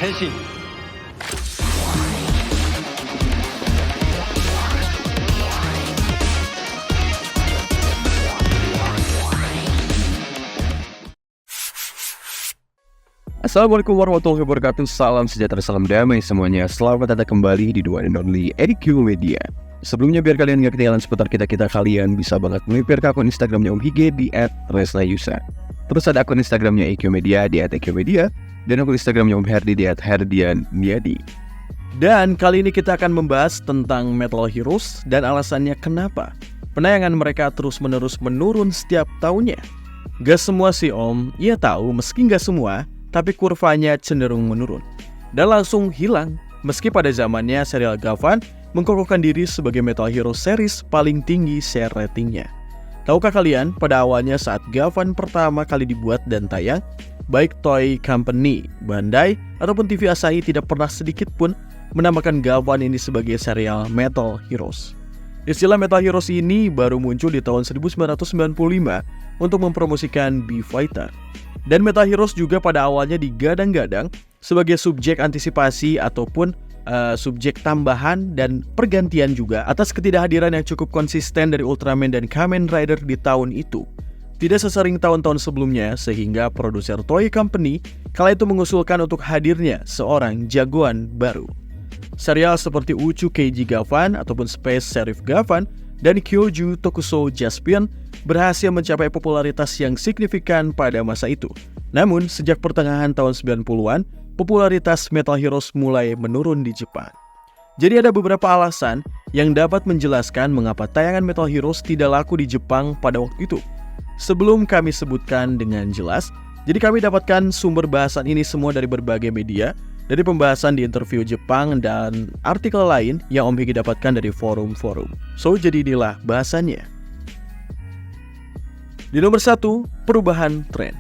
変身。 Assalamualaikum warahmatullahi wabarakatuh. Salam sejahtera, salam damai semuanya. Selamat datang kembali di The One and Only EQ Media. Sebelumnya biar kalian gak ketinggalan seputar kita kalian bisa banget melipir ke akun Instagramnya Om Hige di @resnayusa. Terus ada akun Instagramnya EQ Media di @EQ dan akun Instagramnya Om Herdi di @herdianyadi. Dan kali ini kita akan membahas tentang Metal Heroes dan alasannya kenapa penayangan mereka terus-menerus menurun setiap tahunnya. Gak semua sih Om, iya tahu meski gak semua, tapi kurvanya cenderung menurun dan langsung hilang. Meski pada zamannya serial Gavan mengkokohkan diri sebagai Metal Hero series paling tinggi share ratingnya. Tahukah kalian pada awalnya saat Gavan pertama kali dibuat dan tayang, baik Toei Company, Bandai, ataupun TV Asahi tidak pernah sedikit pun menamakan Gavan ini sebagai serial Metal Heroes. Istilah Metal Heroes ini baru muncul di tahun 1995 untuk mempromosikan B-Fighter. Dan Metal Heroes juga pada awalnya digadang-gadang sebagai subjek antisipasi ataupun subjek tambahan dan pergantian juga atas ketidakhadiran yang cukup konsisten dari Ultraman dan Kamen Rider di tahun itu. Tidak sesering tahun-tahun sebelumnya, sehingga produser Toei Company kala itu mengusulkan untuk hadirnya seorang jagoan baru. Serial seperti Uchu Keiji Gavan ataupun Space Sheriff Gavan dan Kyoju Tokusou Jaspion berhasil mencapai popularitas yang signifikan pada masa itu. Namun, sejak pertengahan tahun 90-an, popularitas Metal Heroes mulai menurun di Jepang. Jadi ada beberapa alasan yang dapat menjelaskan mengapa tayangan Metal Heroes tidak laku di Jepang pada waktu itu. Sebelum kami sebutkan dengan jelas, jadi kami dapatkan sumber bahasan ini semua dari berbagai media, dari pembahasan di interview Jepang dan artikel lain yang Om Higi dapatkan dari forum-forum. So, jadi inilah bahasannya. Di nomor 1, perubahan tren.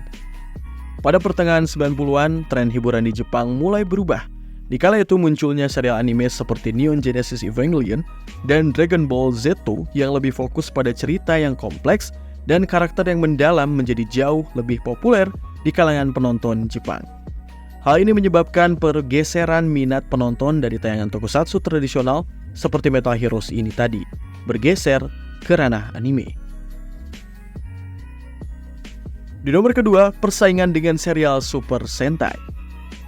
Pada pertengahan 90-an, tren hiburan di Jepang mulai berubah. Di kala itu munculnya serial anime seperti Neon Genesis Evangelion dan Dragon Ball Z yang lebih fokus pada cerita yang kompleks dan karakter yang mendalam menjadi jauh lebih populer di kalangan penonton Jepang. Hal ini menyebabkan pergeseran minat penonton dari tayangan tokusatsu tradisional seperti Metal Heroes ini tadi, bergeser ke ranah anime. Di nomor kedua, persaingan dengan serial Super Sentai.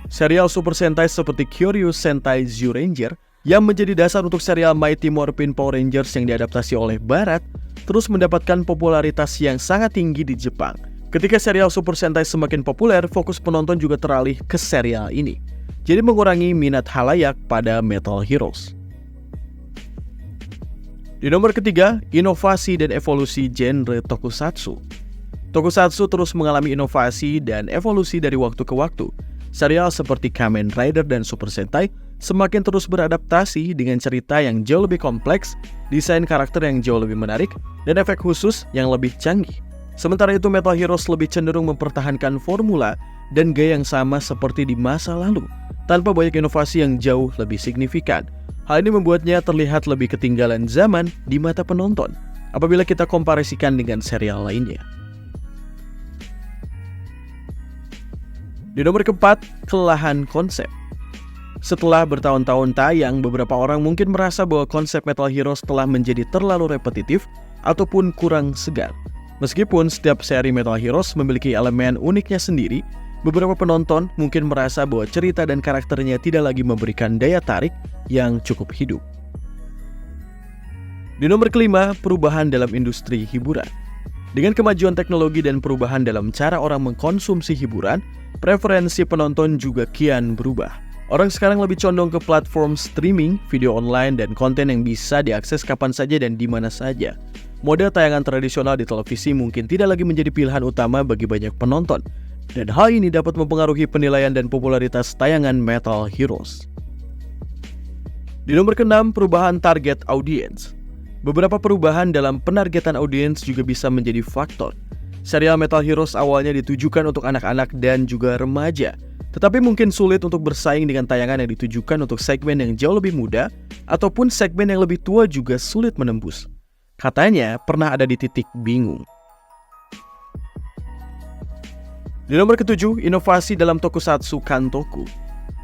Serial Super Sentai seperti Kyoryu Sentai Zyuranger yang menjadi dasar untuk serial Mighty Morphin Power Rangers yang diadaptasi oleh Barat terus mendapatkan popularitas yang sangat tinggi di Jepang. Ketika serial Super Sentai semakin populer, fokus penonton juga teralih ke serial ini. Jadi mengurangi minat halayak pada Metal Heroes. Di nomor ketiga, inovasi dan evolusi genre tokusatsu. Tokusatsu terus mengalami inovasi dan evolusi dari waktu ke waktu. Serial seperti Kamen Rider dan Super Sentai semakin terus beradaptasi dengan cerita yang jauh lebih kompleks, desain karakter yang jauh lebih menarik, dan efek khusus yang lebih canggih. Sementara itu Metal Heroes lebih cenderung mempertahankan formula dan gaya yang sama seperti di masa lalu, tanpa banyak inovasi yang jauh lebih signifikan. Hal ini membuatnya terlihat lebih ketinggalan zaman di mata penonton apabila kita komparasikan dengan serial lainnya. Di nomor keempat, kelelahan konsep. Setelah bertahun-tahun tayang, beberapa orang mungkin merasa bahwa konsep Metal Heroes telah menjadi terlalu repetitif ataupun kurang segar. Meskipun setiap seri Metal Heroes memiliki elemen uniknya sendiri, beberapa penonton mungkin merasa bahwa cerita dan karakternya tidak lagi memberikan daya tarik yang cukup hidup. Di nomor kelima, perubahan dalam industri hiburan. Dengan kemajuan teknologi dan perubahan dalam cara orang mengkonsumsi hiburan, preferensi penonton juga kian berubah. Orang sekarang lebih condong ke platform streaming, video online, dan konten yang bisa diakses kapan saja dan di mana saja. Model tayangan tradisional di televisi mungkin tidak lagi menjadi pilihan utama bagi banyak penonton, dan hal ini dapat mempengaruhi penilaian dan popularitas tayangan Metal Heroes. Di nomor keenam, perubahan target audience. Beberapa perubahan dalam penargetan audiens juga bisa menjadi faktor. Serial Metal Heroes awalnya ditujukan untuk anak-anak dan juga remaja, tetapi mungkin sulit untuk bersaing dengan tayangan yang ditujukan untuk segmen yang jauh lebih muda ataupun segmen yang lebih tua juga sulit menembus. Katanya pernah ada di titik bingung. Di nomor ketujuh, inovasi dalam tokusatsu Kantoku.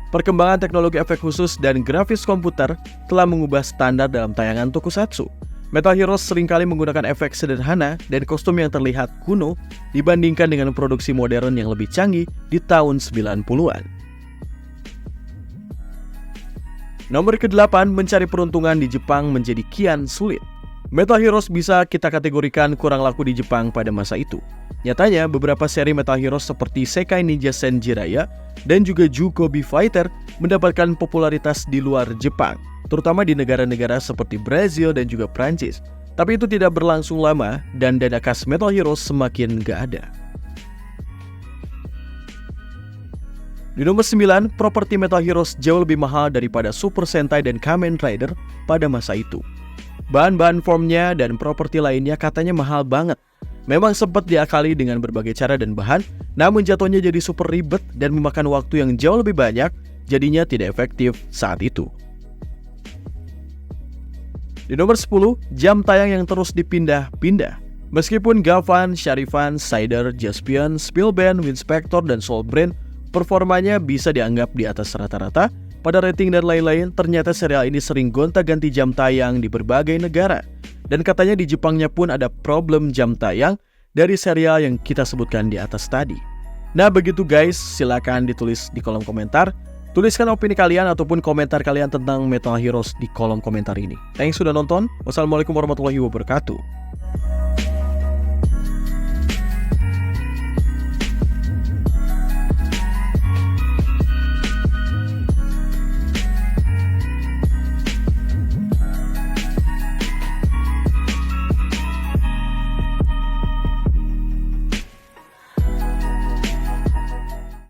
Perkembangan teknologi efek khusus dan grafis komputer telah mengubah standar dalam tayangan tokusatsu. Metal Heroes seringkali menggunakan efek sederhana dan kostum yang terlihat kuno dibandingkan dengan produksi modern yang lebih canggih di tahun 90-an. Nomor ke-8, mencari peruntungan di Jepang menjadi kian sulit. Metal Heroes bisa kita kategorikan kurang laku di Jepang pada masa itu. Nyatanya, beberapa seri Metal Heroes seperti Sekai Ninja Senjiraya dan juga Jukobi Fighter mendapatkan popularitas di luar Jepang, terutama di negara-negara seperti Brazil dan juga Prancis. Tapi itu tidak berlangsung lama dan dana kas Metal Heroes semakin gak ada. Di nomor 9, properti Metal Heroes jauh lebih mahal daripada Super Sentai dan Kamen Rider pada masa itu. Bahan-bahan formnya dan properti lainnya katanya mahal banget. Memang sempat diakali dengan berbagai cara dan bahan, namun jatuhnya jadi super ribet dan memakan waktu yang jauh lebih banyak, jadinya tidak efektif saat itu. Di nomor 10, jam tayang yang terus dipindah-pindah. Meskipun Gavan, Sharifan, Sider, Jaspion, Spielband, Winspector, dan Soulbrain performanya bisa dianggap di atas rata-rata, pada rating dan lain-lain, ternyata serial ini sering gonta-ganti jam tayang di berbagai negara. Dan katanya di Jepangnya pun ada problem jam tayang dari serial yang kita sebutkan di atas tadi. Nah begitu guys, silakan ditulis di kolom komentar. Tuliskan opini kalian ataupun komentar kalian tentang Metal Heroes di kolom komentar ini. Thanks sudah nonton. Wassalamualaikum warahmatullahi wabarakatuh.